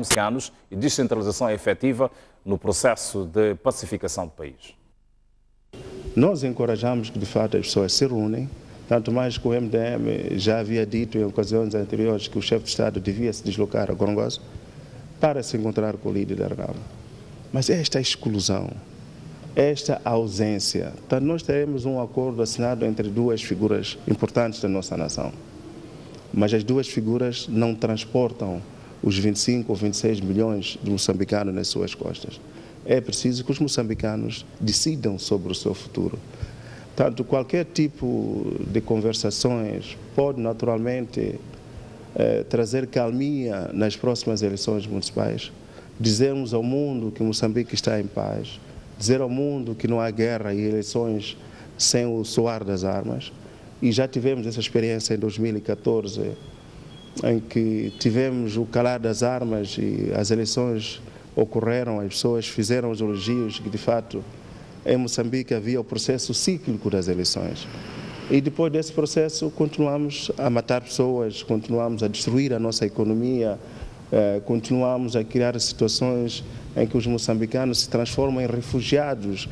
moçambicanos e descentralização efetiva no processo de pacificação do país. Nós encorajamos que, de fato, as pessoas se reúnem, tanto mais que o MDM já havia dito em ocasiões anteriores que o chefe de Estado devia se deslocar a Gorongosa para se encontrar com o líder da Renamo. Mas esta exclusão, esta ausência, então nós teremos um acordo assinado entre duas figuras importantes da nossa nação, mas as duas figuras não transportam os 25 ou 26 milhões de moçambicanos nas suas costas. É preciso que os moçambicanos decidam sobre o seu futuro. Tanto qualquer tipo de conversações pode naturalmente trazer calmia nas próximas eleições municipais, dizermos ao mundo que Moçambique está em paz, dizer ao mundo que não há guerra e eleições sem o soar das armas. E já tivemos essa experiência em 2014, em que tivemos o calar das armas e as eleições ocorreram, as pessoas fizeram os elogios que, de fato, em Moçambique havia o processo cíclico das eleições. E depois desse processo continuamos a matar pessoas, continuamos a destruir a nossa economia, continuamos a criar situações em que os moçambicanos se transformam em refugiados.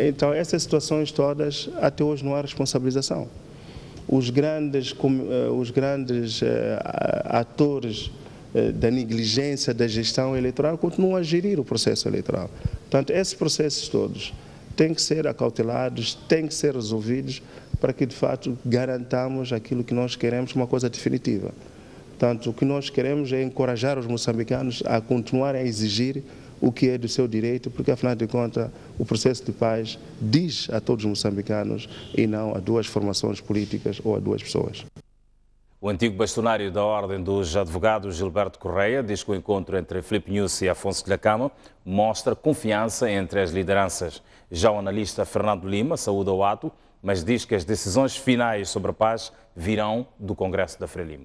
Então, essas situações todas, até hoje não há responsabilização. Os grandes atores da negligência da gestão eleitoral continuam a gerir o processo eleitoral. Portanto, esses processos todos têm que ser acautelados, têm que ser resolvidos para que, de fato, garantamos aquilo que nós queremos, uma coisa definitiva. Portanto, o que nós queremos é encorajar os moçambicanos a continuarem a exigir o que é do seu direito, porque, afinal de contas, o processo de paz diz a todos os moçambicanos e não a duas formações políticas ou a duas pessoas. O antigo bastonário da Ordem dos Advogados, Gilberto Correia, diz que o encontro entre Filipe Nyusi e Afonso Dhlakama mostra confiança entre as lideranças. Já o analista Fernando Lima saúda o ato, mas diz que as decisões finais sobre a paz virão do Congresso da Frelimo.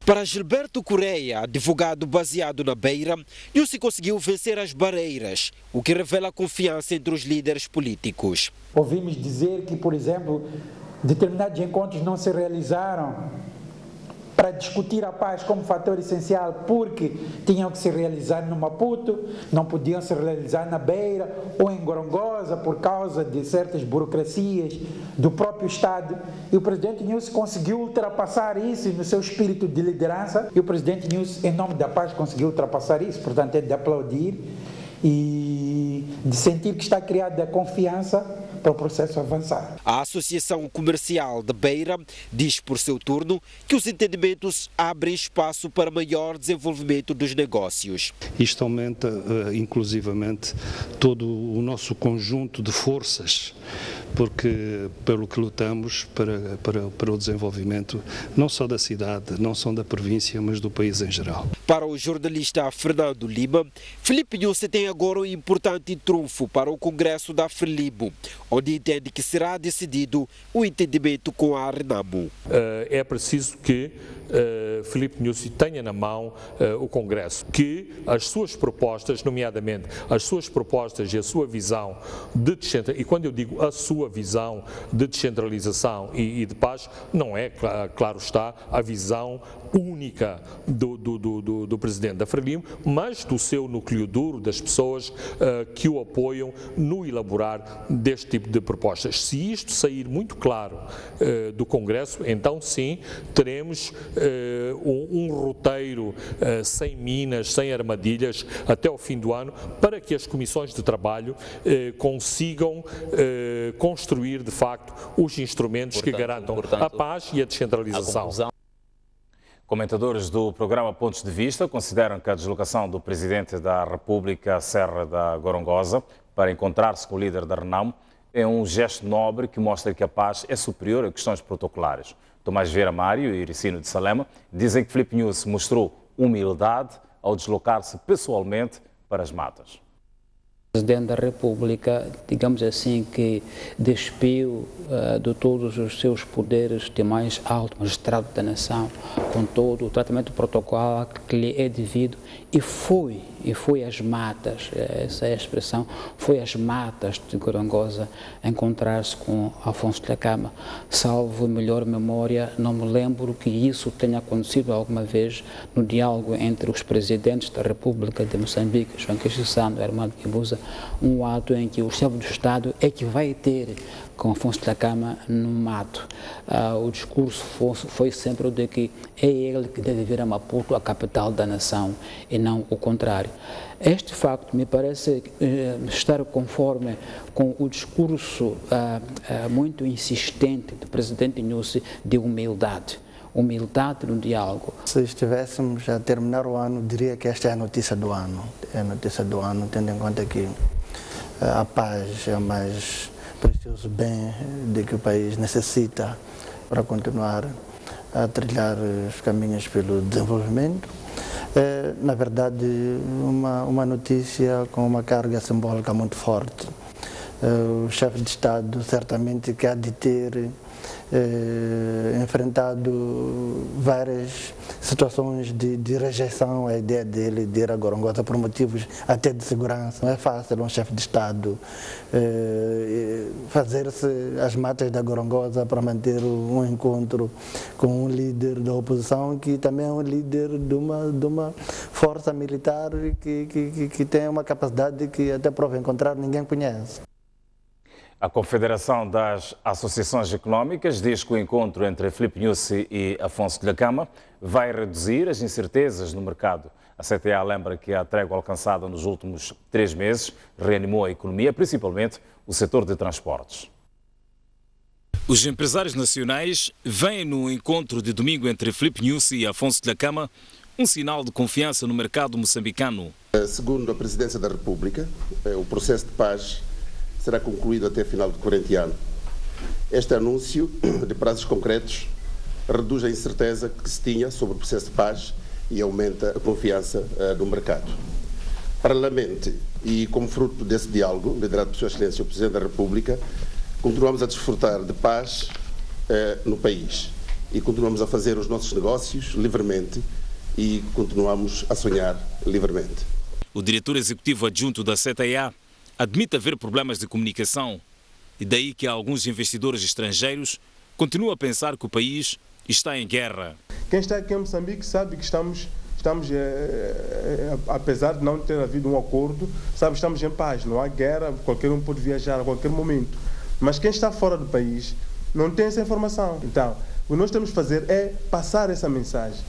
Para Gilberto Correia, advogado baseado na Beira, Nyusi conseguiu vencer as barreiras, o que revela a confiança entre os líderes políticos. Ouvimos dizer que, por exemplo, determinados encontros não se realizaram para discutir a paz como fator essencial, porque tinham que se realizar no Maputo, não podiam se realizar na Beira ou em Gorongosa por causa de certas burocracias do próprio Estado. E o presidente Nyusi conseguiu ultrapassar isso no seu espírito de liderança, e o presidente Nyusi, em nome da paz, conseguiu ultrapassar isso. Portanto, é de aplaudir e de sentir que está criada a confiança para o processo avançar. A Associação Comercial de Beira diz, por seu turno, que os entendimentos abrem espaço para maior desenvolvimento dos negócios. Isto aumenta, inclusivamente, todo o nosso conjunto de forças, porque pelo que lutamos para o desenvolvimento não só da cidade, não só da província, mas do país em geral. Para o jornalista Fernando Lima, Filipe Nyusi tem agora um importante trunfo para o Congresso da Frelimo, onde entende que será decidido o entendimento com a Renamo. É preciso que Filipe Nyusi tenha na mão o Congresso, que as suas propostas, nomeadamente as suas propostas e a sua visão de descentralização, e quando eu digo a sua visão de descentralização e de paz, não é, claro está, a visão única do presidente da Frelimo, mas do seu núcleo duro, das pessoas que o apoiam no elaborar deste tipo de propostas. Se isto sair muito claro do Congresso, então sim, teremos um roteiro sem minas, sem armadilhas, até ao fim do ano, para que as comissões de trabalho consigam construir, de facto, os instrumentos que garantam a paz e a descentralização. Comentadores do programa Pontos de Vista consideram que a deslocação do Presidente da República à Serra da Gorongosa para encontrar-se com o líder da Renamo é um gesto nobre que mostra que a paz é superior a questões protocolares. Tomás Vieira Mário e Iricino de Salema dizem que Filipe Nyusi mostrou humildade ao deslocar-se pessoalmente para as matas. O Presidente da República, digamos assim, que despiu de todos os seus poderes de mais alto magistrado da nação, com todo o tratamento protocolo que lhe é devido, e foi às matas, essa é a expressão, foi às matas de Gorongosa encontrar-se com Afonso Dhlakama. Salvo melhor memória, não me lembro que isso tenha acontecido alguma vez no diálogo entre os presidentes da República de Moçambique, João Caixisano e Armando Guebuza, um ato em que o chefe do Estado é que vai ter com Afonso Dhlakama no mato. O discurso foi sempre o de que é ele que deve vir a Maputo, a capital da nação, e não o contrário. Este facto me parece estar conforme com o discurso muito insistente do presidente Nyusi de humildade no diálogo. Se estivéssemos a terminar o ano, diria que esta é a notícia do ano. É a notícia do ano, tendo em conta que a paz é o mais precioso bem de que o país necessita para continuar a trilhar os caminhos pelo desenvolvimento. É, na verdade, uma notícia com uma carga simbólica muito forte. O chefe de Estado certamente que há de ter enfrentado várias situações de rejeição à ideia dele de ir a Gorongosa por motivos até de segurança. Não é fácil um chefe de Estado fazer-se às matas da Gorongosa para manter um encontro com um líder da oposição que também é um líder de uma força militar que tem uma capacidade que até prova em contrário ninguém conhece. A Confederação das Associações Económicas diz que o encontro entre Filipe Nyusi e Afonso Dhlakama vai reduzir as incertezas no mercado. A CTA lembra que a trégua alcançada nos últimos 3 meses reanimou a economia, principalmente o setor de transportes. Os empresários nacionais veem no encontro de domingo entre Filipe Nyusi e Afonso Dhlakama um sinal de confiança no mercado moçambicano. Segundo a Presidência da República, o processo de paz será concluído até final do corrente ano. Este anúncio de prazos concretos reduz a incerteza que se tinha sobre o processo de paz e aumenta a confiança no mercado. Paralelamente, e como fruto desse diálogo, liderado por Sua Excelência o Presidente da República, continuamos a desfrutar de paz no país e continuamos a fazer os nossos negócios livremente e continuamos a sonhar livremente. O diretor executivo adjunto da CTA admite haver problemas de comunicação e daí que alguns investidores estrangeiros continuam a pensar que o país está em guerra. Quem está aqui em Moçambique sabe que estamos apesar de não ter havido um acordo, sabe que estamos em paz, não há guerra, qualquer um pode viajar a qualquer momento. Mas quem está fora do país não tem essa informação. Então, o que nós temos que fazer é passar essa mensagem.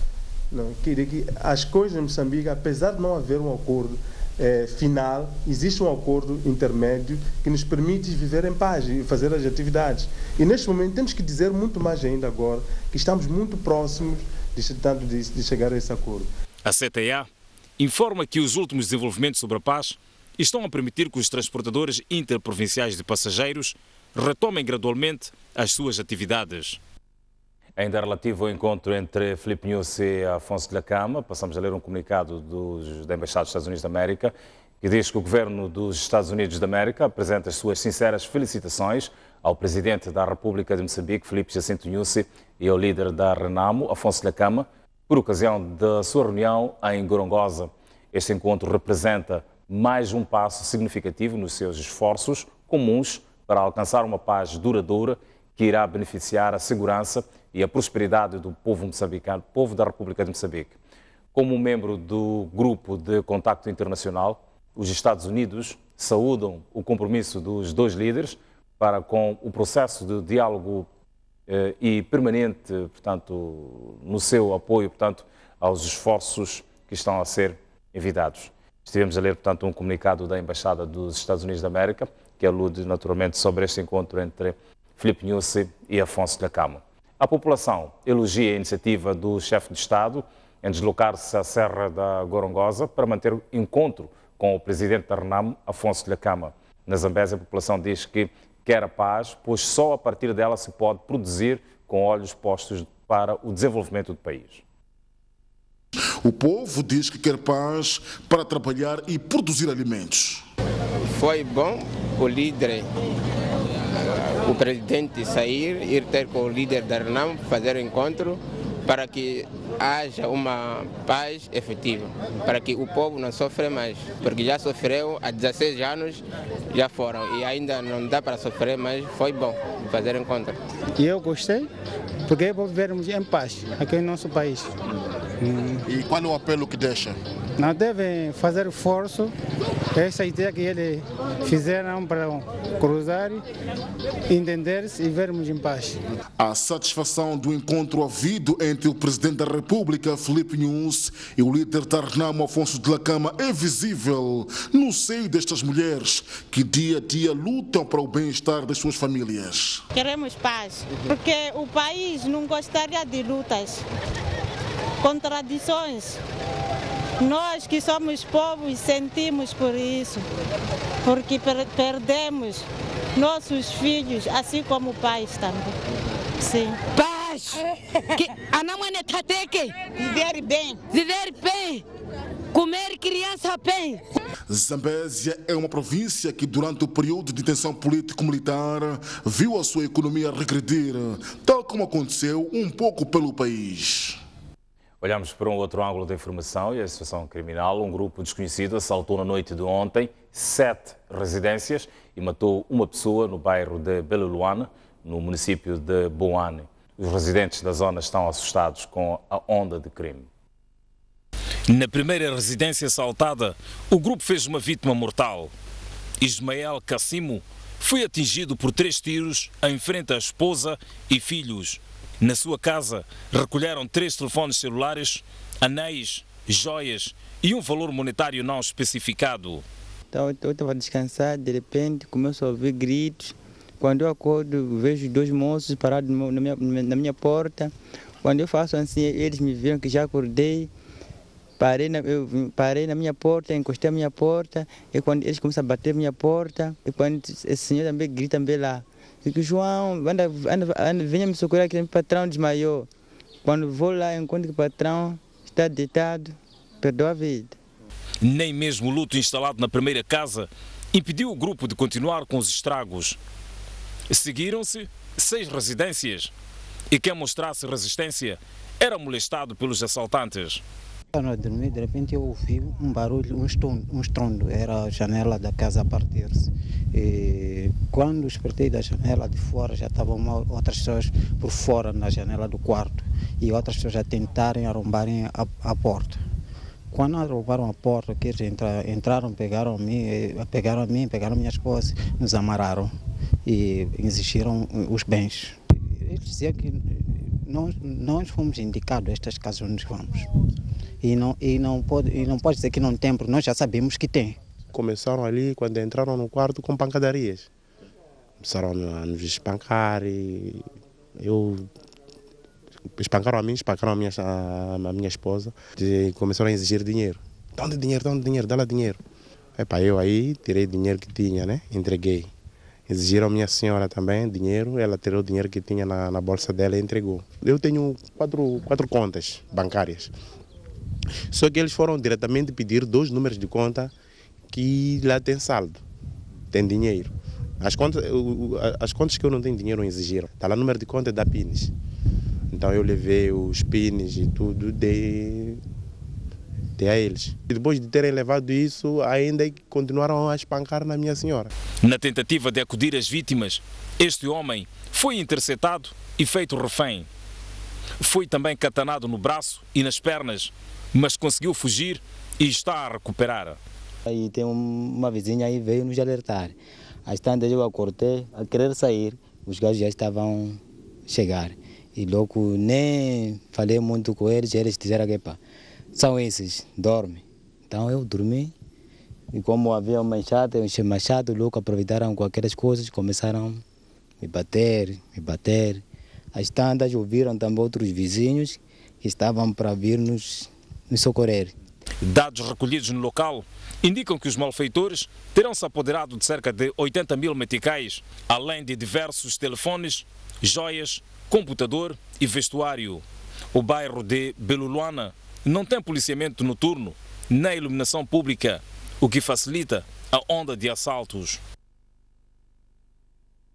Não, que as coisas em Moçambique, apesar de não haver um acordo final, existe um acordo intermédio que nos permite viver em paz e fazer as atividades. E neste momento temos que dizer muito mais ainda agora que estamos muito próximos de chegar a esse acordo. A CTA informa que os últimos desenvolvimentos sobre a paz estão a permitir que os transportadores interprovinciais de passageiros retomem gradualmente as suas atividades. Ainda relativo ao encontro entre Filipe Nyusi e Afonso Dhlakama, passamos a ler um comunicado da Embaixada dos Estados Unidos da América, que diz que o governo dos Estados Unidos da América apresenta as suas sinceras felicitações ao presidente da República de Moçambique, Filipe Jacinto Nyusi, e ao líder da Renamo, Afonso Dhlakama, por ocasião da sua reunião em Gorongosa. Este encontro representa mais um passo significativo nos seus esforços comuns para alcançar uma paz duradoura que irá beneficiar a segurança e a prosperidade do povo moçambicano, povo da República de Moçambique. Como membro do Grupo de Contacto Internacional, os Estados Unidos saúdam o compromisso dos dois líderes para com o processo de diálogo e permanente, portanto, no seu apoio, portanto, aos esforços que estão a ser envidados. Estivemos a ler, portanto, um comunicado da Embaixada dos Estados Unidos da América, que alude naturalmente sobre este encontro entre Filipe Nyusi e Afonso Dhlakama. A população elogia a iniciativa do chefe de Estado em deslocar-se à Serra da Gorongosa para manter encontro com o presidente da Renamo, Afonso Dhlakama. Na Zambésia, a população diz que quer a paz, pois só a partir dela se pode produzir com olhos postos para o desenvolvimento do país. O povo diz que quer paz para trabalhar e produzir alimentos. Foi bom o líder, o presidente sair, ir ter com o líder da RENAM, fazer encontro para que haja uma paz efetiva, para que o povo não sofra mais, porque já sofreu há 16 anos, já foram e ainda não dá para sofrer, mas foi bom fazer encontro. E eu gostei, porque é para vivermos em paz aqui no nosso país. E qual é o apelo que deixa? Não devem fazer esforço, essa ideia que eles fizeram para cruzar, entender-se e vermos em paz. A satisfação do encontro havido entre o Presidente da República, Filipe Nunes, e o líder da RENAM, Afonso Dhlakama, é visível no seio destas mulheres que dia a dia lutam para o bem-estar das suas famílias. Queremos paz, porque o país não gostaria de lutas, contradições. Nós que somos povos sentimos por isso, porque perdemos nossos filhos, assim como pais também. Sim. Paz! Viver bem. Viver bem. Comer criança bem. Zambésia é uma província que durante o período de tensão político-militar viu a sua economia regredir, tal como aconteceu um pouco pelo país. Olhamos para um outro ângulo da informação e a situação criminal. Um grupo desconhecido assaltou na noite de ontem 7 residências e matou uma pessoa no bairro de Beluluana, no município de Boane. Os residentes da zona estão assustados com a onda de crime. Na primeira residência assaltada, o grupo fez uma vítima mortal. Ismael Cassimo foi atingido por 3 tiros em frente à esposa e filhos. Na sua casa, recolheram 3 telefones celulares, anéis, joias e um valor monetário não especificado. Então, eu estava a descansar, de repente começo a ouvir gritos. Quando eu acordo, vejo 2 moços parados na minha porta. Quando eu faço assim, eles me viram que já acordei. Eu parei na minha porta, encostei a minha porta. E quando eles começam a bater a minha porta, e quando esse senhor também grita também lá. Digo, João, venha me socorrer aqui, o patrão desmaiou. Quando vou lá, encontro que o patrão está deitado, perdeu a vida. Nem mesmo o luto instalado na primeira casa impediu o grupo de continuar com os estragos. Seguiram-se 6 residências e quem mostrasse resistência era molestado pelos assaltantes. Quando eu dormi, de repente eu ouvi um barulho, um estrondo, era a janela da casa a partir-se. Quando despertei da janela de fora, já estavam outras pessoas por fora na janela do quarto e outras pessoas a tentarem arrombarem a porta. Quando arrombaram a porta, que eles entraram, pegaram a mim, pegaram a minha esposa, nos amarraram e exigiram os bens. Eles diziam que nós fomos indicados a estas casas onde vamos. E não pode dizer que não tem, porque nós já sabemos que tem. Começaram ali, quando entraram no quarto, com pancadarias. Começaram a nos espancar e espancaram a mim, espancaram a minha esposa e começaram a exigir dinheiro. Dá-lhe dinheiro, dá-lhe dinheiro. Eu aí tirei dinheiro que tinha, né? Entreguei. Exigiram a minha senhora também dinheiro, ela tirou o dinheiro que tinha na bolsa dela e entregou. Eu tenho 4 contas bancárias. Só que eles foram diretamente pedir 2 números de conta que lá tem saldo, tem dinheiro. As contas que eu não tenho dinheiro exigiram. Está lá o número de conta da PINES. Então eu levei os PINES e tudo, dei a eles. E depois de terem levado isso, ainda continuaram a espancar na minha senhora. Na tentativa de acudir às vítimas, este homem foi interceptado e feito refém. Foi também catanado no braço e nas pernas, mas conseguiu fugir e está a recuperar. Aí tem uma vizinha aí veio nos alertar. Às tantas eu acordei a querer sair, os gajos já estavam a chegar. E logo nem falei muito com eles disseram que são esses, dorme. Então eu dormi e como havia um machado, logo aproveitaram com aquelas coisas, começaram a me bater. Às tantas ouviram também outros vizinhos que estavam para vir nos socorrer. Dados recolhidos no local indicam que os malfeitores terão se apoderado de cerca de 80 mil meticais, além de diversos telefones, joias, computador e vestuário. O bairro de Beluluana não tem policiamento noturno, nem iluminação pública. o que facilita a onda de assaltos.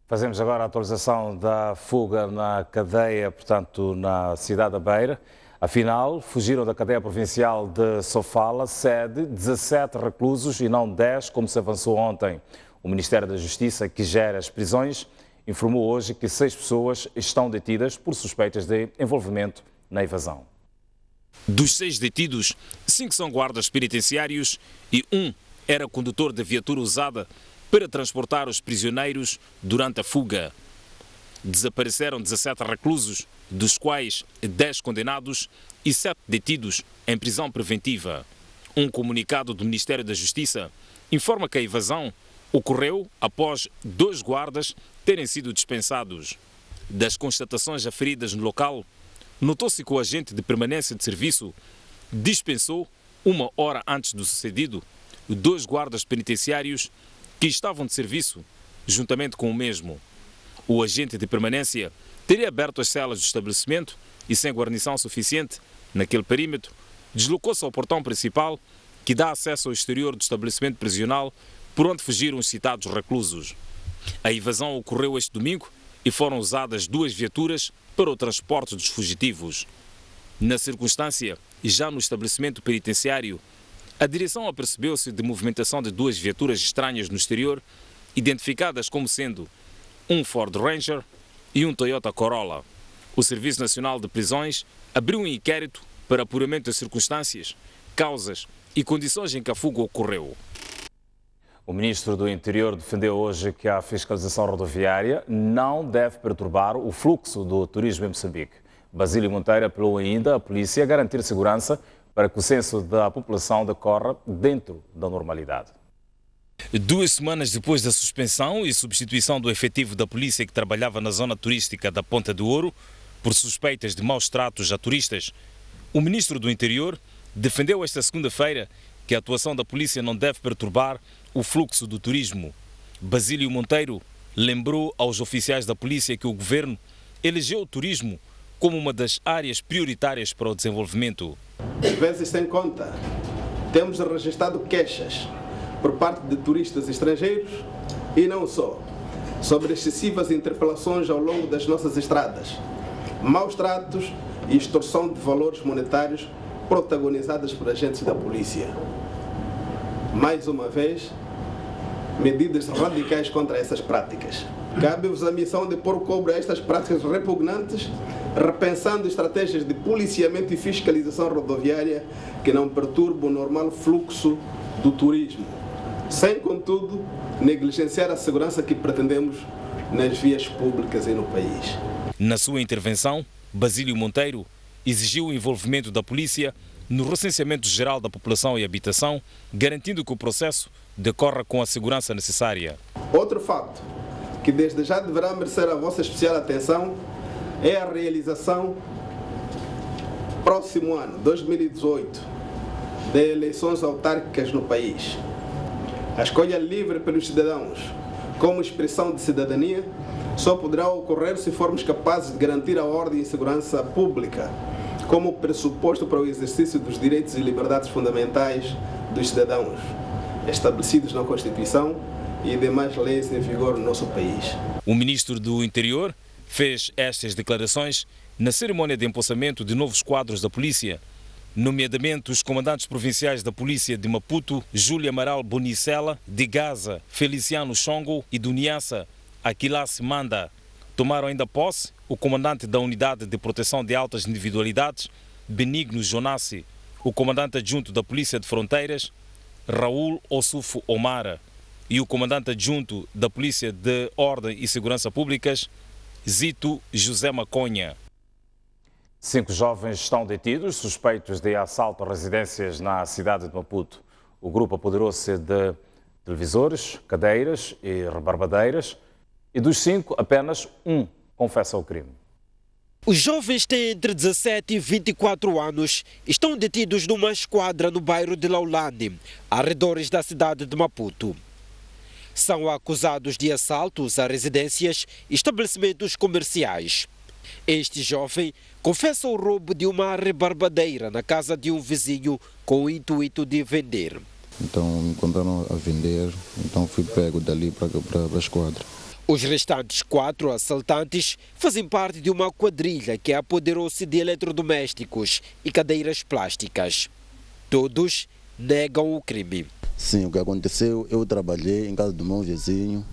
Fazemos agora a atualização da fuga na cadeia, portanto, na cidade da Beira. Afinal, fugiram da cadeia provincial de Sofala, sede, 17 reclusos e não 10, como se avançou ontem. O Ministério da Justiça, que gera as prisões, informou hoje que 6 pessoas estão detidas por suspeitas de envolvimento na evasão. Dos 6 detidos, 5 são guardas penitenciários e 1 era condutor da viatura usada para transportar os prisioneiros durante a fuga. Desapareceram 17 reclusos, dos quais 10 condenados e 7 detidos em prisão preventiva. Um comunicado do Ministério da Justiça informa que a evasão ocorreu após 2 guardas terem sido dispensados. Das constatações aferidas no local, notou-se que o agente de permanência de serviço dispensou, 1 hora antes do sucedido, 2 guardas penitenciários que estavam de serviço, juntamente com o mesmo. O agente de permanência teria aberto as celas do estabelecimento e, sem guarnição suficiente naquele perímetro, deslocou-se ao portão principal que dá acesso ao exterior do estabelecimento prisional por onde fugiram os citados reclusos. A evasão ocorreu este domingo e foram usadas 2 viaturas para o transporte dos fugitivos. Na circunstância, já no estabelecimento penitenciário, a direção apercebeu-se de movimentação de 2 viaturas estranhas no exterior, identificadas como sendo um Ford Ranger e um Toyota Corolla. O Serviço Nacional de Prisões abriu um inquérito para apuramento das circunstâncias, causas e condições em que a fuga ocorreu. O Ministro do Interior defendeu hoje que a fiscalização rodoviária não deve perturbar o fluxo do turismo em Moçambique. Basílio Monteiro apelou ainda à polícia a garantir segurança para que o censo da população decorra dentro da normalidade. 2 semanas depois da suspensão e substituição do efetivo da polícia que trabalhava na zona turística da Ponta do Ouro por suspeitas de maus tratos a turistas, o Ministro do Interior defendeu esta segunda-feira que a atuação da polícia não deve perturbar o fluxo do turismo. Basílio Monteiro lembrou aos oficiais da polícia que o governo elegeu o turismo como uma das áreas prioritárias para o desenvolvimento. Às vezes, sem conta, temos registrado queixas por parte de turistas estrangeiros e não só, sobre excessivas interpelações ao longo das nossas estradas, maus tratos e extorsão de valores monetários protagonizadas por agentes da polícia. Mais uma vez, medidas radicais contra essas práticas. Cabe-vos a missão de pôr cobre a estas práticas repugnantes, repensando estratégias de policiamento e fiscalização rodoviária que não perturbam o normal fluxo do turismo, sem, contudo, negligenciar a segurança que pretendemos nas vias públicas e no país. Na sua intervenção, Basílio Monteiro exigiu o envolvimento da polícia no recenseamento geral da população e habitação, garantindo que o processo decorra com a segurança necessária. Outro fato que desde já deverá merecer a vossa especial atenção é a realização, próximo ano, 2018, de eleições autárquicas no país. A escolha livre pelos cidadãos, como expressão de cidadania, só poderá ocorrer se formos capazes de garantir a ordem e segurança pública, como pressuposto para o exercício dos direitos e liberdades fundamentais dos cidadãos, estabelecidos na Constituição e demais leis em vigor no nosso país. O Ministro do Interior fez estas declarações na cerimónia de empossamento de novos quadros da polícia, nomeadamente os comandantes provinciais da polícia de Maputo, Júlia Amaral Bonicela, de Gaza, Feliciano Chongo e do Niassa, Aquilas Manda. Tomaram ainda posse o comandante da Unidade de Proteção de Altas Individualidades, Benigno Jonassi, o comandante adjunto da Polícia de Fronteiras, Raul Ossufo Omara, e o comandante adjunto da Polícia de Ordem e Segurança Públicas, Zito José Maconha. 5 jovens estão detidos, suspeitos de assalto a residências na cidade de Maputo. O grupo apoderou-se de televisores, cadeiras e rebarbadeiras, e dos 5, apenas um confessa o crime. Os jovens têm entre 17 e 24 anos, estão detidos numa esquadra no bairro de Laulane, arredores da cidade de Maputo. São acusados de assaltos a residências e estabelecimentos comerciais. Este jovem confessa o roubo de uma rebarbadeira na casa de um vizinho com o intuito de vender. Então me encontraram a vender, então fui pego dali para a esquadra. Os restantes 4 assaltantes fazem parte de uma quadrilha que apoderou-se de eletrodomésticos e cadeiras plásticas. Todos negam o crime. Sim, o que aconteceu, eu trabalhei em casa do meu vizinho,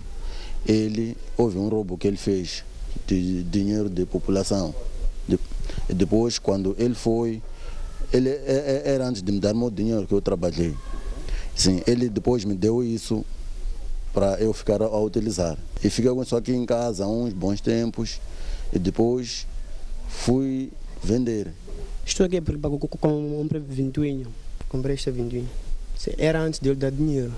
houve um roubo que ele fez de dinheiro de população. Depois, quando ele foi, era antes de me dar meu dinheiro que eu trabalhei. Sim, ele depois me deu isso para eu ficar a utilizar. E fiquei com isso aqui em casa há uns bons tempos e depois fui vender. Estou aqui porque comprei ventoinha. Comprei esta ventoinha. Era antes de ele dar dinheiro.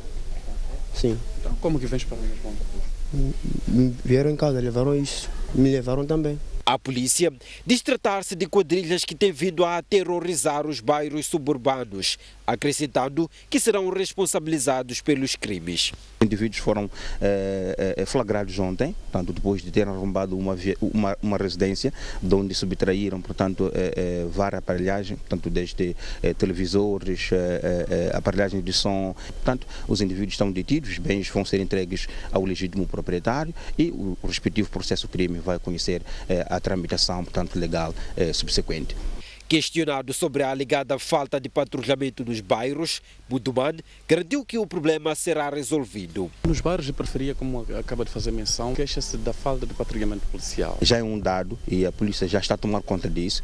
Sim. Então como que vens para mim? Vieram em casa, levaram isso. Me levaram também. A polícia diz tratar-se de quadrilhas que têm vindo a aterrorizar os bairros suburbanos, acrescentando que serão responsabilizados pelos crimes. Indivíduos foram flagrados ontem, portanto, depois de terem arrombado uma residência, de onde subtraíram, portanto, várias aparelhagens, portanto, desde televisores, aparelhagens de som. Portanto, os indivíduos estão detidos, os bens vão ser entregues ao legítimo proprietário e o respectivo processo crime vai conhecer a tramitação, portanto, legal subsequente. Questionado sobre a alegada falta de patrulhamento nos bairros, Buduman garantiu que o problema será resolvido. Nos bairros de periferia, como acaba de fazer menção, queixa-se da falta de patrulhamento policial. Já é um dado e a polícia já está a tomar conta disso.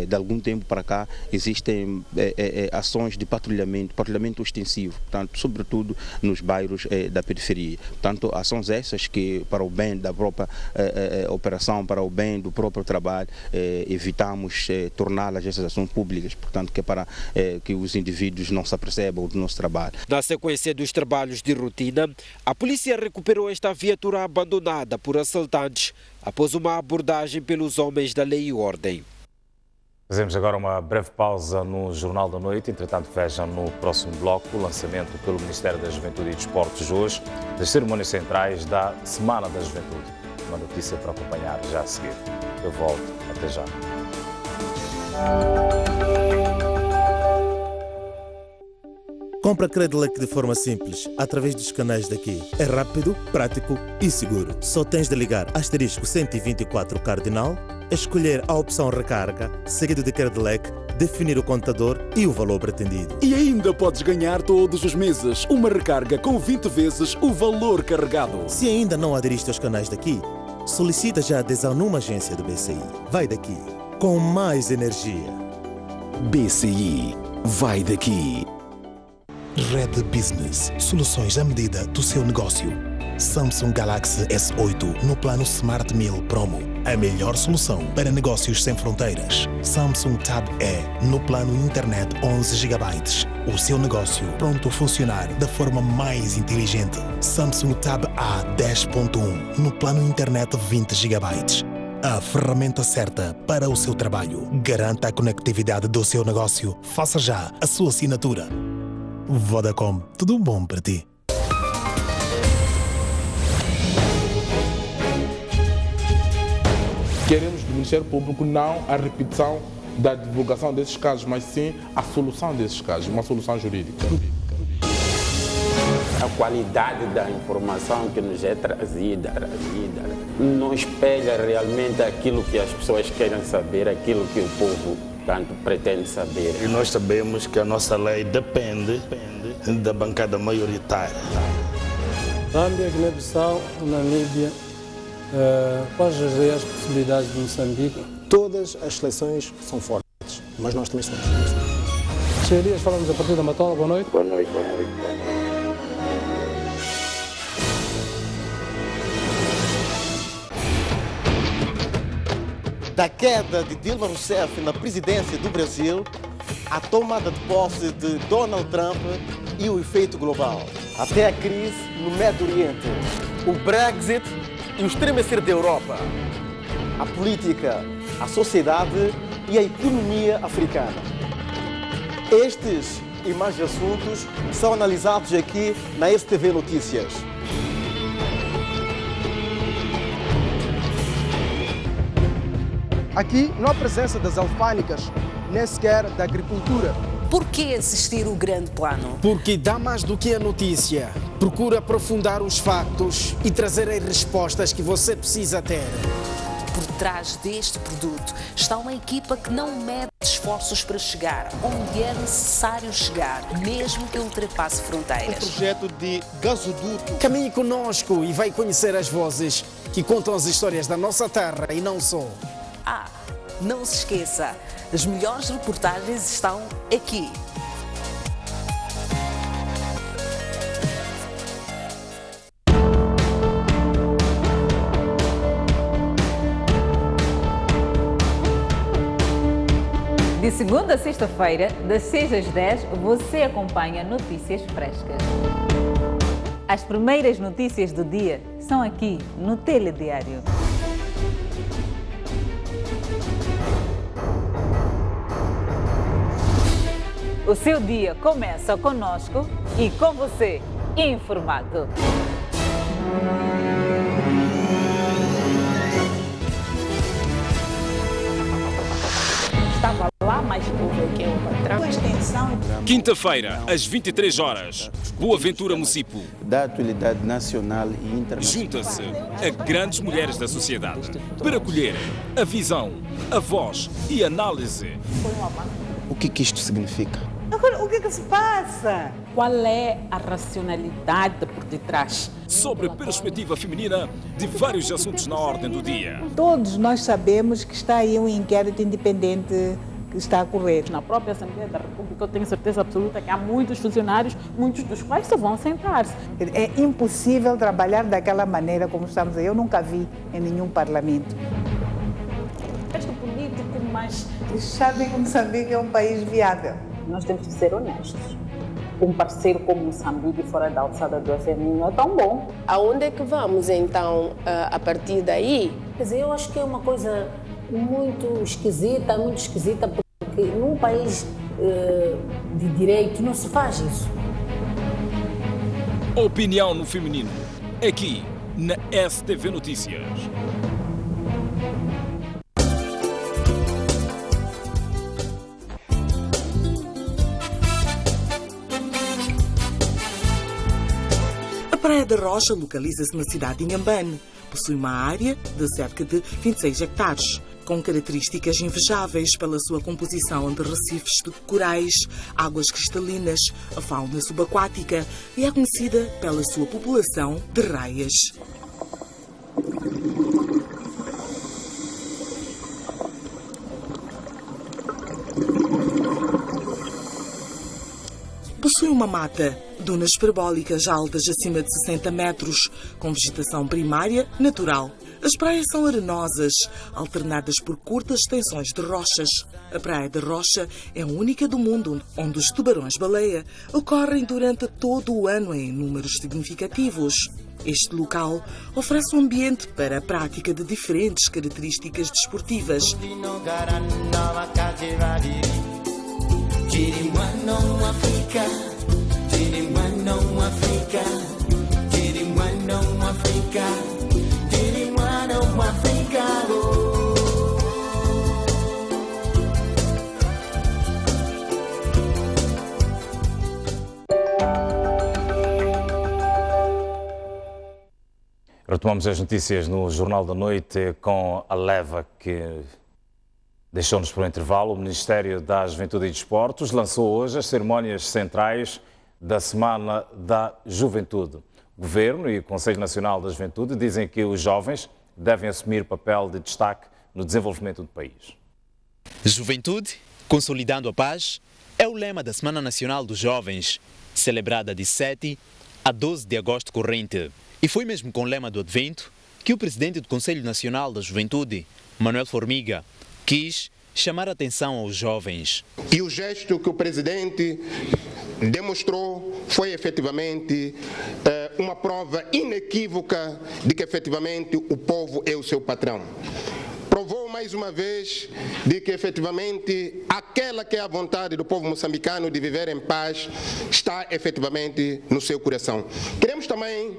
De algum tempo para cá existem ações de patrulhamento extensivo, portanto, sobretudo nos bairros da periferia. Portanto, ações essas que, para o bem da própria operação, para o bem do próprio trabalho, evitamos tornar essas ações públicas, portanto, que é para que os indivíduos não se apercebam do nosso trabalho. Na sequência dos trabalhos de rotina, a polícia recuperou esta viatura abandonada por assaltantes após uma abordagem pelos homens da lei e ordem. Fazemos agora uma breve pausa no Jornal da Noite. Entretanto, vejam no próximo bloco o lançamento pelo Ministério da Juventude e Desportos hoje das cerimônias centrais da Semana da Juventude. Uma notícia para acompanhar já a seguir. Eu volto. Até já. Compra Credilec de forma simples, através dos canais daqui. É rápido, prático e seguro. Só tens de ligar *124 cardinal, escolher a opção recarga, seguido de Credilec, definir o contador e o valor pretendido. E ainda podes ganhar todos os meses uma recarga com 20 vezes o valor carregado. Se ainda não aderiste aos canais daqui, solicita já a adesão numa agência do BCI. Vai daqui, com mais energia. BCI, vai daqui. Red Business, soluções à medida do seu negócio. Samsung Galaxy S8 no plano Smart Meal Promo. A melhor solução para negócios sem fronteiras. Samsung Tab E no plano Internet 11 GB. O seu negócio pronto a funcionar da forma mais inteligente. Samsung Tab A 10.1 no plano Internet 20 GB. A ferramenta certa para o seu trabalho. Garanta a conectividade do seu negócio. Faça já a sua assinatura. Vodacom, tudo bom para ti? Queremos do Ministério Público não a repetição da divulgação desses casos, mas sim a solução desses casos, uma solução jurídica. A qualidade da informação que nos é trazida não espelha realmente aquilo que as pessoas querem saber, aquilo que o povo tanto pretende saber. E nós sabemos que a nossa lei depende da bancada maioritária. Zâmbia, Guiné-Bissau, Namíbia, quais as reais possibilidades de Moçambique? Todas as seleções são fortes, mas nós também somos. Cheio Dias, falamos a partir da Matola, boa noite. Boa noite, boa noite. Da queda de Dilma Rousseff na presidência do Brasil, a tomada de posse de Donald Trump e o efeito global. Até a crise no Médio Oriente, o Brexit e o estremecer da Europa. A política, a sociedade e a economia africana. Estes e mais assuntos são analisados aqui na STV Notícias. Aqui não há presença das alfândegas, nem sequer da agricultura. Por que assistir o grande plano? Porque dá mais do que a notícia. Procura aprofundar os factos e trazer as respostas que você precisa ter. Por trás deste produto está uma equipa que não mede esforços para chegar onde é necessário chegar, mesmo que ultrapasse fronteiras. Um projeto de gasoduto. Caminhe conosco e vai conhecer as vozes que contam as histórias da nossa terra e não só. Não se esqueça, as melhores reportagens estão aqui. De segunda a sexta-feira, das 6 às 10, você acompanha notícias frescas. As primeiras notícias do dia são aqui no Telediário. O seu dia começa conosco e com você, informado. Estava lá mais puro que o patrão. Quinta-feira, às 23 horas, Boaventura Mucipo. Da atualidade nacional e internacional. Junta-se a grandes mulheres da sociedade para colher a visão, a voz e a análise. O que isto significa? Agora, o que se passa? Qual é a racionalidade por detrás? Sobre a perspectiva feminina de vários assuntos na ordem do dia. Todos nós sabemos que está aí um inquérito independente que está a correr. Na própria Assembleia da República, eu tenho certeza absoluta que há muitos funcionários, muitos dos quais só vão sentar-se. É impossível trabalhar daquela maneira como estamos aí. Eu nunca vi em nenhum parlamento. Este político, mas sabem que Moçambique é um país viável. Nós temos que ser honestos. Um parceiro como Moçambique fora da alçada do FMI não é tão bom. Aonde é que vamos, então, a partir daí? Quer dizer, eu acho que é uma coisa muito esquisita, porque num país de direito não se faz isso. Opinião no feminino, aqui na STV Notícias. A Praia da Rocha localiza-se na cidade de Inhambane. Possui uma área de cerca de 26 hectares, com características invejáveis pela sua composição de recifes de corais, águas cristalinas, a fauna subaquática e é conhecida pela sua população de raias. Possui uma mata, dunas parabólicas altas acima de 60 metros, com vegetação primária natural. As praias são arenosas, alternadas por curtas extensões de rochas. A Praia da Rocha é a única do mundo onde os tubarões-baleia ocorrem durante todo o ano em números significativos. Este local oferece um ambiente para a prática de diferentes características desportivas. Retomamos as notícias no Jornal da Noite com a leva que deixou-nos por um intervalo. O Ministério da Juventude e Desportos lançou hoje as cerimónias centrais da Semana da Juventude. O Governo e o Conselho Nacional da Juventude dizem que os jovens devem assumir papel de destaque no desenvolvimento do país. Juventude, consolidando a paz, é o lema da Semana Nacional dos Jovens, celebrada de 7 a 12 de agosto corrente. E foi mesmo com o lema do Advento que o presidente do Conselho Nacional da Juventude, Manuel Formiga, quis chamar a atenção aos jovens. E o gesto que o presidente demonstrou foi efetivamente uma prova inequívoca de que efetivamente o povo é o seu patrão. Provou mais uma vez de que efetivamente aquela que é a vontade do povo moçambicano de viver em paz está efetivamente no seu coração. Queremos também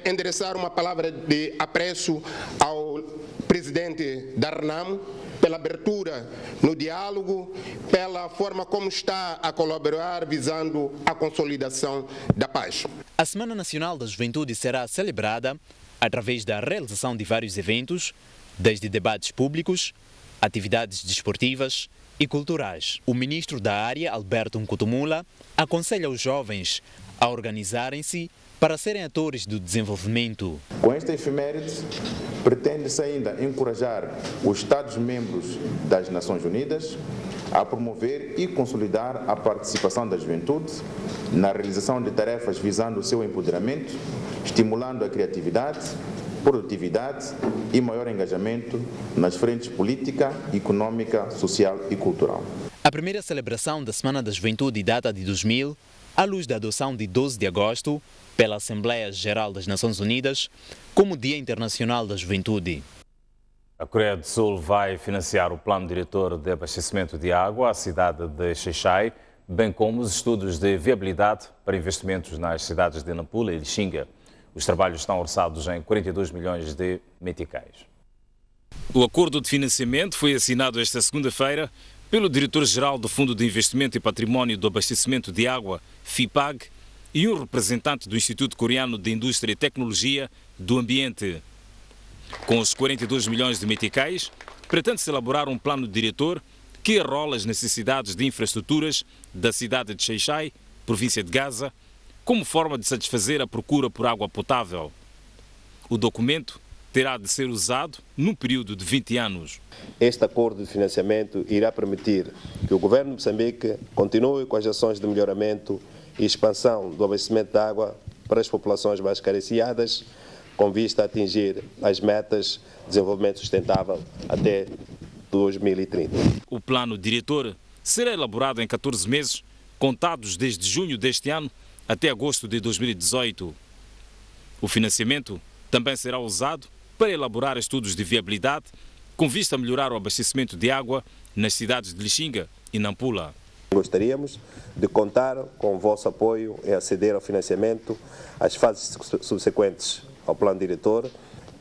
endereçar uma palavra de apreço ao presidente da RENAM pela abertura no diálogo, pela forma como está a colaborar visando a consolidação da paz. A Semana Nacional da Juventude será celebrada através da realização de vários eventos, desde debates públicos, atividades desportivas e culturais. O ministro da área, Alberto Nkutumula, aconselha os jovens a organizarem-se para serem atores do desenvolvimento. Com esta efeméride, pretende-se ainda encorajar os Estados-membros das Nações Unidas a promover e consolidar a participação da juventude na realização de tarefas visando o seu empoderamento, estimulando a criatividade, produtividade e maior engajamento nas frentes política, econômica, social e cultural. A primeira celebração da Semana da Juventude data de 2000, à luz da adoção de 12 de agosto pela Assembleia Geral das Nações Unidas como Dia Internacional da Juventude. A Coreia do Sul vai financiar o plano diretor de abastecimento de água à cidade de Xai-Xai, bem como os estudos de viabilidade para investimentos nas cidades de Nampula e Lixinga. Os trabalhos estão orçados em 42 milhões de meticais. O acordo de financiamento foi assinado esta segunda-feira pelo diretor-geral do Fundo de Investimento e Património do Abastecimento de Água, FIPAG, e um representante do Instituto Coreano de Indústria e Tecnologia do Ambiente. Com os 42 milhões de meticais, pretende-se elaborar um plano diretor que arrola as necessidades de infraestruturas da cidade de Xai-Xai, província de Gaza, como forma de satisfazer a procura por água potável. O documento terá de ser usado num período de 20 anos. Este acordo de financiamento irá permitir que o governo de Moçambique continue com as ações de melhoramento e expansão do abastecimento de água para as populações mais carenciadas, com vista a atingir as metas de desenvolvimento sustentável até 2030. O plano diretor será elaborado em 14 meses, contados desde junho deste ano até agosto de 2018. O financiamento também será usado para elaborar estudos de viabilidade com vista a melhorar o abastecimento de água nas cidades de Lixinga e Nampula. Gostaríamos de contar com o vosso apoio em aceder ao financiamento, às fases subsequentes ao plano diretor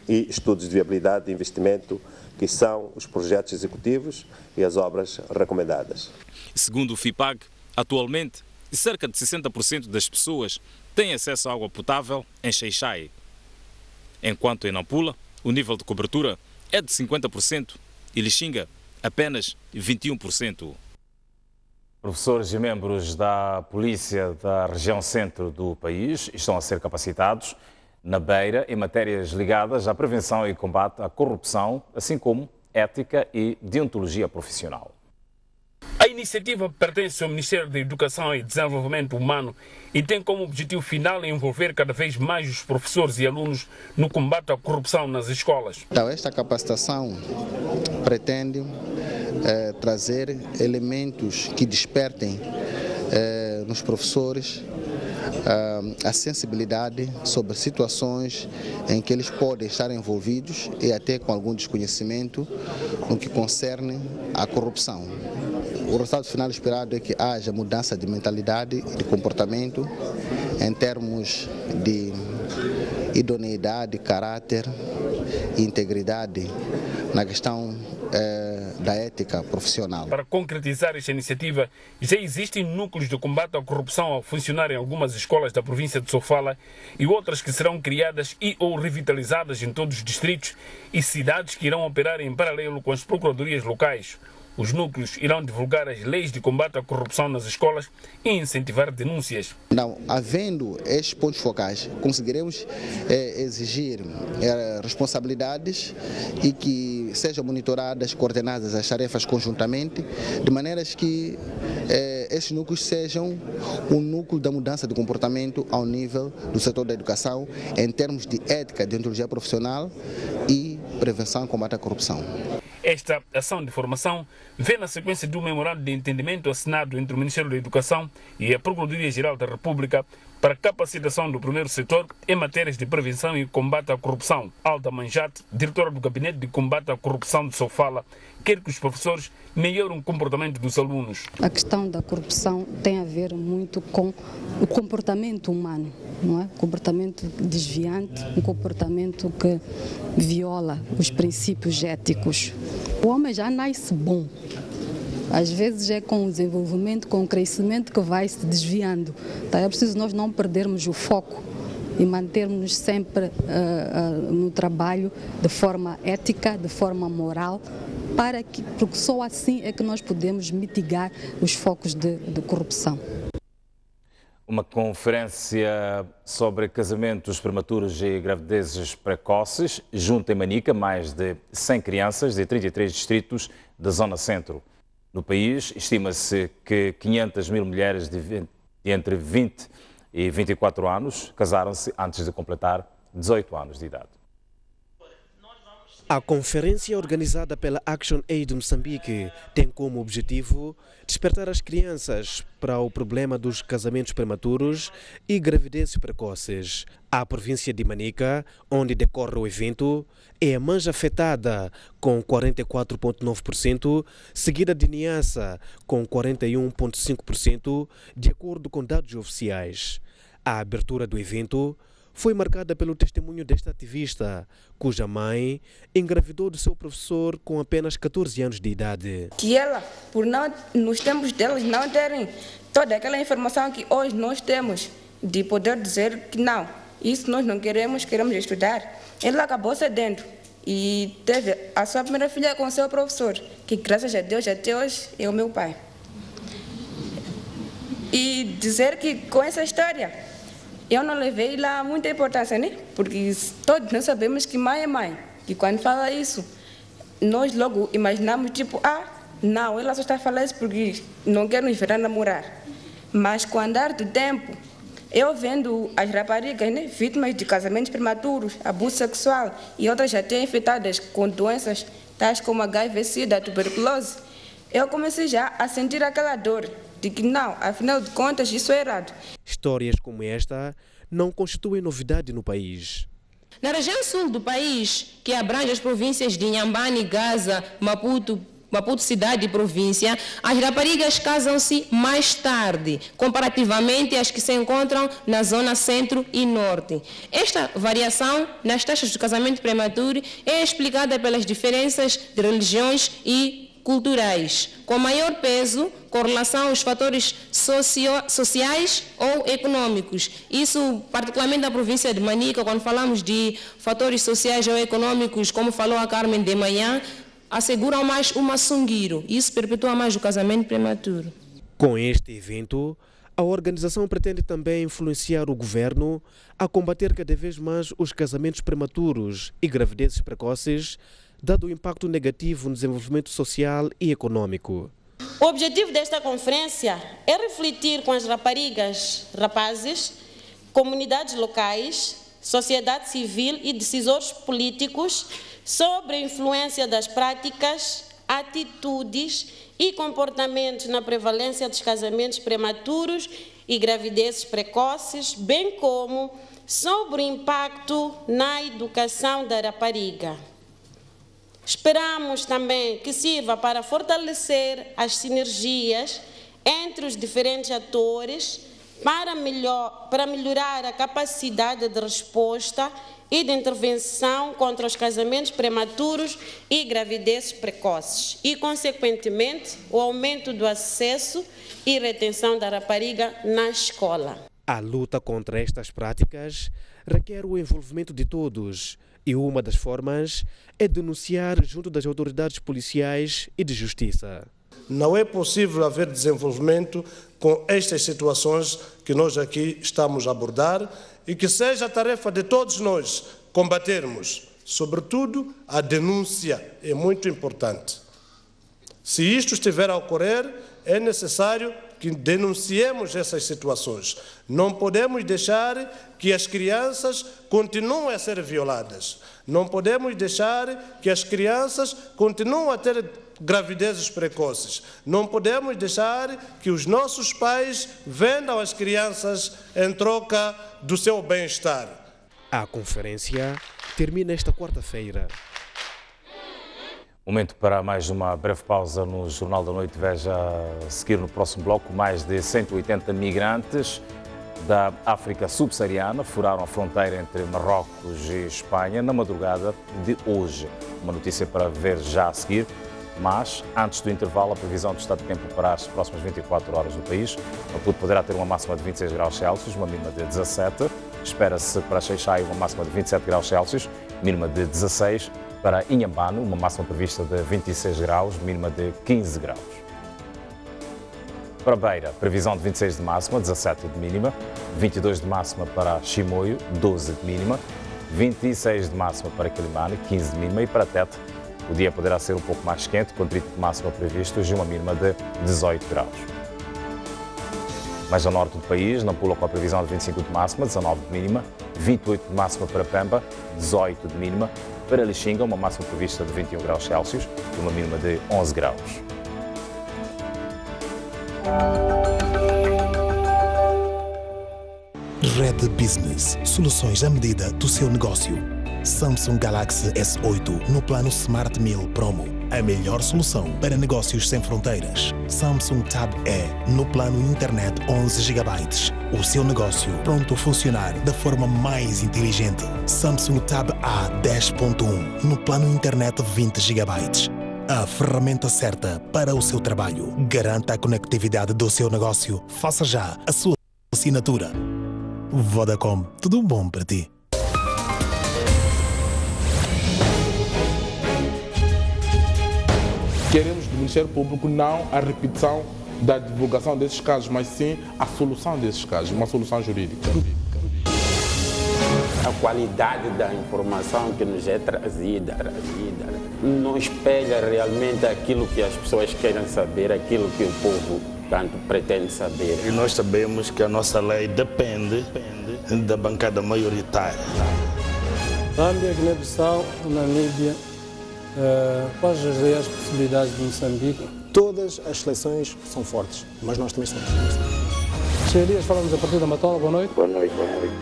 e estudos de viabilidade de investimento, que são os projetos executivos e as obras recomendadas. Segundo o FIPAG, atualmente, cerca de 60% das pessoas têm acesso à água potável em Xai-Xai, enquanto em Nampula o nível de cobertura é de 50% e Lixinga apenas 21%. Professores e membros da polícia da região centro do país estão a ser capacitados na Beira em matérias ligadas à prevenção e combate à corrupção, assim como ética e deontologia profissional. A iniciativa pertence ao Ministério da Educação e Desenvolvimento Humano e tem como objetivo final envolver cada vez mais os professores e alunos no combate à corrupção nas escolas. Então, esta capacitação pretende trazer elementos que despertem nos professores a sensibilidade sobre situações em que eles podem estar envolvidos e até com algum desconhecimento no que concerne à corrupção. O resultado final esperado é que haja mudança de mentalidade e de comportamento em termos de idoneidade, caráter e integridade na questão da ética profissional. Para concretizar esta iniciativa, já existem núcleos de combate à corrupção a funcionar em algumas escolas da província de Sofala e outras que serão criadas e ou revitalizadas em todos os distritos e cidades que irão operar em paralelo com as procuradorias locais. Os núcleos irão divulgar as leis de combate à corrupção nas escolas e incentivar denúncias. Não, havendo estes pontos focais, conseguiremos exigir responsabilidades e que sejam monitoradas, coordenadas as tarefas conjuntamente, de maneiras que estes núcleos sejam um núcleo da mudança de comportamento ao nível do setor da educação, em termos de ética, deontologia profissional e prevenção e combate à corrupção. Esta ação de formação vem na sequência do memorando de entendimento assinado entre o Ministério da Educação e a Procuradoria-Geral da República para a capacitação do primeiro setor em matérias de prevenção e combate à corrupção. Alda Manjate, diretora do Gabinete de Combate à Corrupção de Sofala, quer que os professores melhorem o comportamento dos alunos. A questão da corrupção tem a ver muito com o comportamento humano, não é? Comportamento desviante, um comportamento que viola os princípios éticos. O homem já nasce bom. Às vezes é com o desenvolvimento, com o crescimento que vai se desviando. Então é preciso nós não perdermos o foco e mantermos sempre no trabalho de forma ética, de forma moral, porque só assim é que nós podemos mitigar os focos de corrupção. Uma conferência sobre casamentos prematuros e gravidezes precoces junta em Manica mais de 100 crianças de 33 distritos da Zona Centro. No país, estima-se que 500 mil mulheres de entre 20 e 24 anos casaram-se antes de completar 18 anos de idade. A conferência organizada pela Action Aid Moçambique tem como objetivo despertar as crianças para o problema dos casamentos prematuros e gravidezes precoces. A província de Manica, onde decorre o evento, é a mais afetada, com 44,9%, seguida de Niassa, com 41,5%, de acordo com dados oficiais. A abertura do evento foi marcada pelo testemunho desta ativista, cuja mãe engravidou de seu professor com apenas 14 anos de idade. Que ela, por não, nos tempos delas, não terem toda aquela informação que hoje nós temos, de poder dizer que não, isso nós não queremos, queremos estudar. Ela acabou cedendo e teve a sua primeira filha com seu professor, que graças a Deus até hoje é o meu pai. E dizer que com essa história eu não levei lá muita importância, né? Porque todos nós sabemos que mãe é mãe. E quando fala isso, nós logo imaginamos tipo, não, ela só está a falar isso porque não quer nos ver a namorar. Mas com o andar do tempo, eu vendo as raparigas, né, vítimas de casamentos prematuros, abuso sexual e outras até infectadas com doenças tais como HIV/SIDA, tuberculose, eu comecei já a sentir aquela dor de que não, afinal de contas, isso é errado. Histórias como esta não constituem novidade no país. Na região sul do país, que abrange as províncias de Inhambane, Gaza, Maputo cidade e província, as raparigas casam-se mais tarde, comparativamente às que se encontram na zona centro e norte. Esta variação nas taxas de casamento prematuro é explicada pelas diferenças de religiões e culturais, com maior peso com relação aos fatores sociais ou econômicos. Isso, particularmente na província de Manica, quando falamos de fatores sociais ou econômicos, como falou a Carmen de manhã, asseguram mais o maçungueiro. Isso perpetua mais o casamento prematuro. Com este evento, a organização pretende também influenciar o governo a combater cada vez mais os casamentos prematuros e gravidezes precoces, dado o impacto negativo no desenvolvimento social e econômico. O objetivo desta conferência é refletir com as raparigas, rapazes, comunidades locais, sociedade civil e decisores políticos sobre a influência das práticas, atitudes e comportamentos na prevalência dos casamentos prematuros e gravidezes precoces, bem como sobre o impacto na educação da rapariga. Esperamos também que sirva para fortalecer as sinergias entre os diferentes atores para melhorar a capacidade de resposta e de intervenção contra os casamentos prematuros e gravidezes precoces e, consequentemente, o aumento do acesso e retenção da rapariga na escola. A luta contra estas práticas requer o envolvimento de todos e uma das formas é denunciar junto das autoridades policiais e de justiça. Não é possível haver desenvolvimento com estas situações que nós aqui estamos a abordar e que seja a tarefa de todos nós combatermos. Sobretudo, a denúncia é muito importante. Se isto estiver a ocorrer, é necessário que denunciemos essas situações. Não podemos deixar que as crianças continuem a ser violadas. Não podemos deixar que as crianças continuem a ter gravidezes precoces. Não podemos deixar que os nossos pais vendam as crianças em troca do seu bem-estar. A conferência termina esta quarta-feira. Momento para mais uma breve pausa no Jornal da Noite. Veja a seguir no próximo bloco. Mais de 180 migrantes da África subsaariana furaram a fronteira entre Marrocos e Espanha na madrugada de hoje. Uma notícia para ver já a seguir. Mas, antes do intervalo, a previsão do estado de tempo para as próximas 24 horas no país. Maputo poderá ter uma máxima de 26 graus Celsius, uma mínima de 17. Espera-se para Xai-Xai uma máxima de 27 graus Celsius, mínima de 16. Para Inhambane, uma máxima prevista de 26 graus, mínima de 15 graus. Para Beira, previsão de 26 de máxima, 17 de mínima. 22 de máxima para Chimoio, 12 de mínima. 26 de máxima para Quilimane, 15 de mínima. E para Tete, o dia poderá ser um pouco mais quente, com 30 de máxima previstos e uma mínima de 18 graus. Mais ao norte do país, Nampula com a previsão de 25 de máxima, 19 de mínima, 28 de máxima para Pemba, 18 de mínima. Para Lixinga, uma máxima prevista de 21 graus Celsius e uma mínima de 11 graus. Red Business. Soluções à medida do seu negócio. Samsung Galaxy S8 no plano Smart Meal Promo. A melhor solução para negócios sem fronteiras. Samsung Tab E no plano internet 11 GB. O seu negócio pronto a funcionar da forma mais inteligente. Samsung Tab A 10.1 no plano internet 20 GB. A ferramenta certa para o seu trabalho. Garanta a conectividade do seu negócio. Faça já a sua assinatura. Vodacom, tudo bom para ti. Queremos do Ministério Público não a repetição da divulgação desses casos, mas sim a solução desses casos, uma solução jurídica. A qualidade da informação que nos é trazida não espelha realmente aquilo que as pessoas querem saber, aquilo que o povo tanto pretende saber. E nós sabemos que a nossa lei depende da bancada maioritária. Zâmbia, Guiné-Bissau, Namíbia, quais as possibilidades de Moçambique? Todas as seleções são fortes, mas nós também somos. Cheio Dias, falamos a partir da Matola, boa noite. Boa noite, boa noite.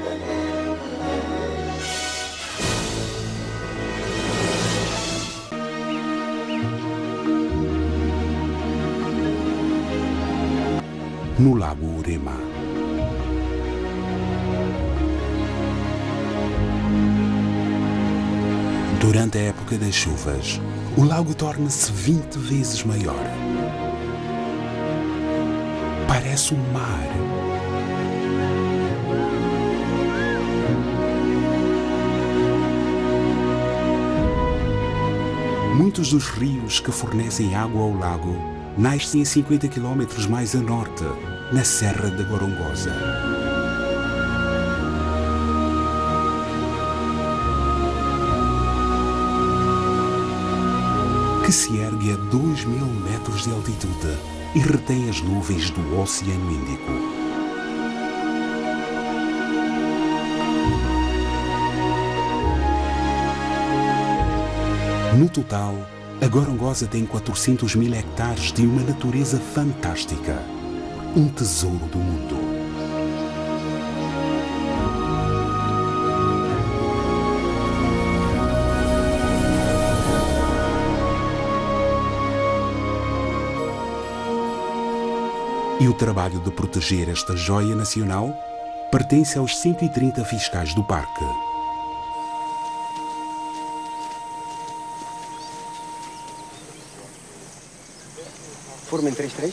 No Lago Urema. Durante a época das chuvas, o lago torna-se 20 vezes maior. Parece um mar. Muitos dos rios que fornecem água ao lago nascem a 50 km mais a norte, na Serra da Gorongosa. Que se ergue a 2.000 metros de altitude e retém as nuvens do Oceano Índico. No total, a Gorongosa tem 400 mil hectares de uma natureza fantástica, um tesouro do mundo. E o trabalho de proteger esta joia nacional pertence aos 130 fiscais do parque. Forma em 3-3.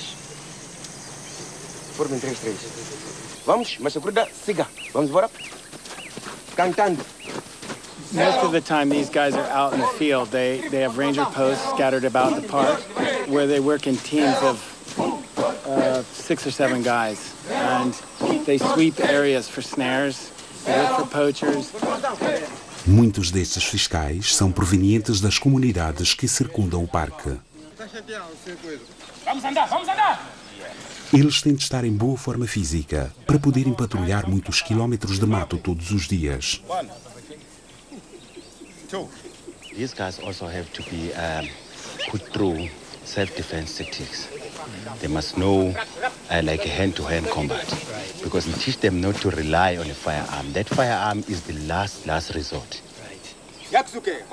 Forma em 3-3. Vamos, mas acorda, siga. Vamos embora. Cantando. Most of the time, these guys are out in the field. They have ranger posts scattered about the park where they work in teams of 6 or 7 guys. And they sweep areas for snares, they look for poachers. Muitos destes fiscais são provenientes das comunidades que circundam o parque. Vamos andar, vamos andar! Eles têm de estar em boa forma física para poderem patrulhar muitos quilómetros de mato todos os dias. These guys also have to be put through self-defense tactics. They must know like hand-to-hand combat, because we teach them not to rely on a firearm. That firearm is the last resort. Yaksuke,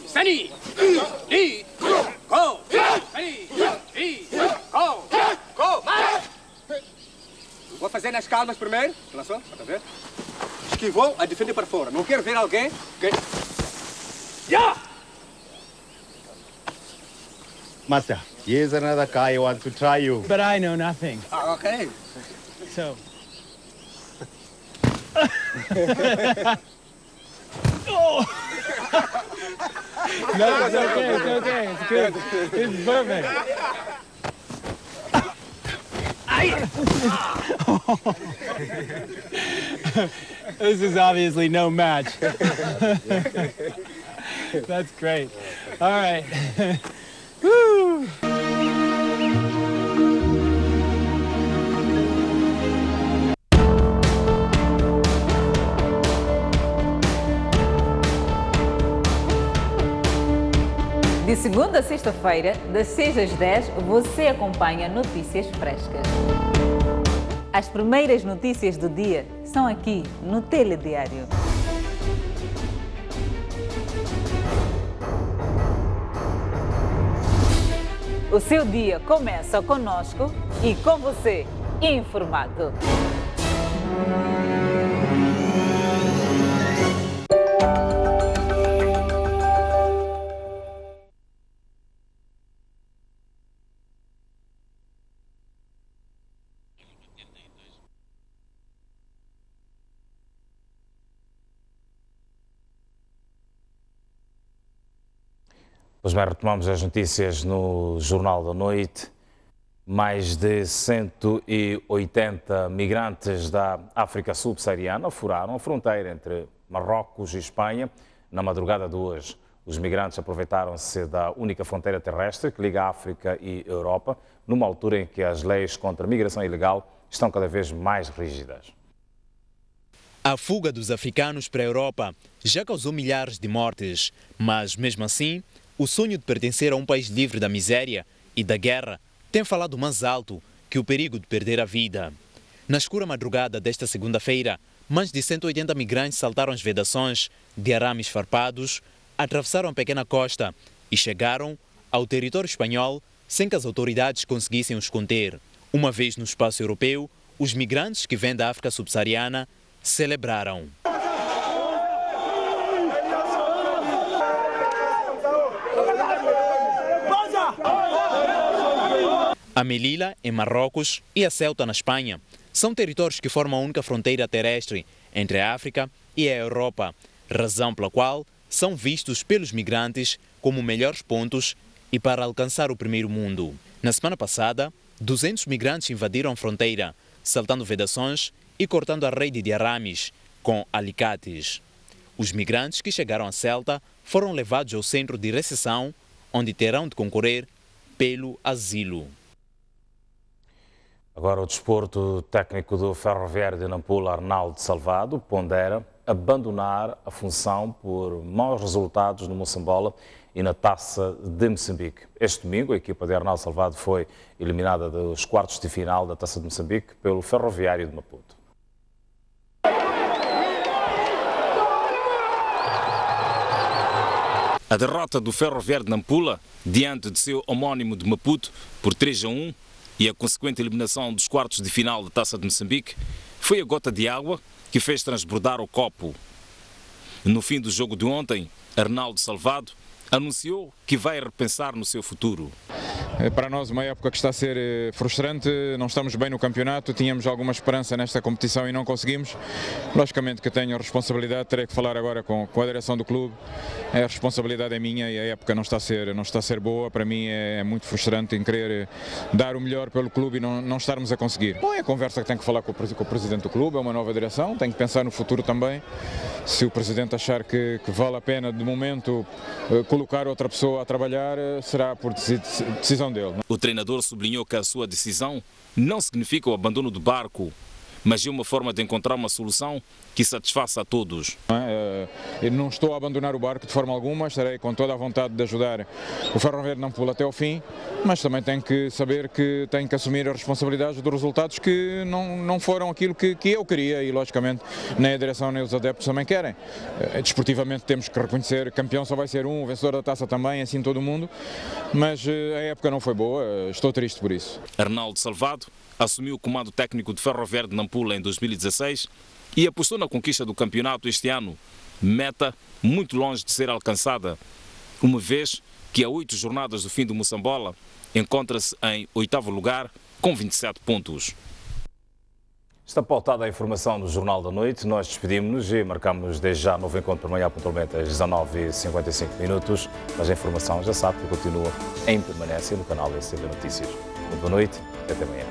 Sani, Di, go, Sani, Di, go, go. Vou fazer nas calmas primeiro. Olha só, para ver. Esquivou a defender para fora. Não quero ver alguém. Okay. Yeah! Master, here's another guy who wants to try you. But I know nothing. Okay. So. Oh! No, it's okay, it's good. It's perfect. This is obviously no match. That's great. All right. Woo! De segunda a sexta-feira, das 6 às 10, você acompanha Notícias Frescas. As primeiras notícias do dia são aqui no Telediário. O seu dia começa conosco e com você, informado. Pois bem, retomamos as notícias no Jornal da Noite. Mais de 180 migrantes da África subsaariana furaram a fronteira entre Marrocos e Espanha na madrugada de hoje. Os migrantes aproveitaram-se da única fronteira terrestre que liga a África e a Europa, numa altura em que as leis contra a migração ilegal estão cada vez mais rígidas. A fuga dos africanos para a Europa já causou milhares de mortes, mas mesmo assim, o sonho de pertencer a um país livre da miséria e da guerra tem falado mais alto que o perigo de perder a vida. Na escura madrugada desta segunda-feira, mais de 180 migrantes saltaram as vedações de arames farpados, atravessaram a pequena costa e chegaram ao território espanhol sem que as autoridades conseguissem os conter. Uma vez no espaço europeu, os migrantes que vêm da África subsaariana celebraram. A Melilla, em Marrocos, e a Ceuta, na Espanha, são territórios que formam a única fronteira terrestre entre a África e a Europa, razão pela qual são vistos pelos migrantes como melhores pontos e para alcançar o primeiro mundo. Na semana passada, 200 migrantes invadiram a fronteira, saltando vedações e cortando a rede de arames com alicates. Os migrantes que chegaram a Ceuta foram levados ao centro de recepção, onde terão de concorrer pelo asilo. Agora o desporto. Técnico do Ferroviário de Nampula, Arnaldo Salvado, pondera abandonar a função por maus resultados no Moçambola e na Taça de Moçambique. Este domingo, a equipa de Arnaldo Salvado foi eliminada dos quartos de final da Taça de Moçambique pelo Ferroviário de Maputo. A derrota do Ferroviário de Nampula diante de seu homónimo de Maputo por 3-1 e a consequente eliminação dos quartos de final da Taça de Moçambique foi a gota de água que fez transbordar o copo. No fim do jogo de ontem, Arnaldo Salvado anunciou que vai repensar no seu futuro. Para nós uma época que está a ser frustrante, não estamos bem no campeonato, tínhamos alguma esperança nesta competição e não conseguimos. Logicamente que tenho a responsabilidade, terei que falar agora com a direção do clube a responsabilidade é minha e a época não está a ser boa. Para mim é muito frustrante em querer dar o melhor pelo clube e não estarmos a conseguir. Bom, é a conversa que tenho que falar com o presidente do clube, é uma nova direção, tenho que pensar no futuro também. Se o presidente achar que vale a pena, de momento, colocar outra pessoa a trabalhar, será por decisão dele. O treinador sublinhou que a sua decisão não significa o abandono do barco, mas é uma forma de encontrar uma solução que satisfaça a todos. Eu não estou a abandonar o barco de forma alguma, estarei com toda a vontade de ajudar o Ferroviário de Nampula até ao fim, mas também tenho que saber que tenho que assumir a responsabilidade dos resultados que não foram aquilo que eu queria e, logicamente, nem a direção nem os adeptos também querem. Desportivamente temos que reconhecer, campeão só vai ser um, o vencedor da taça também, assim todo mundo, mas a época não foi boa, estou triste por isso. Arnaldo Salvado assumiu o comando técnico de Ferroviário de Nampula em 2016 e apostou na conquista do campeonato este ano, meta muito longe de ser alcançada, uma vez que a 8 jornadas do fim do Moçambola encontra-se em 8º lugar com 27 pontos. Está pautada a informação do Jornal da Noite. Nós despedimos-nos e marcamos desde já novo encontro amanhã pontualmente às 19h55. Mas a informação já sabe que continua em permanência no canal SCB Notícias. Muito boa noite e até amanhã.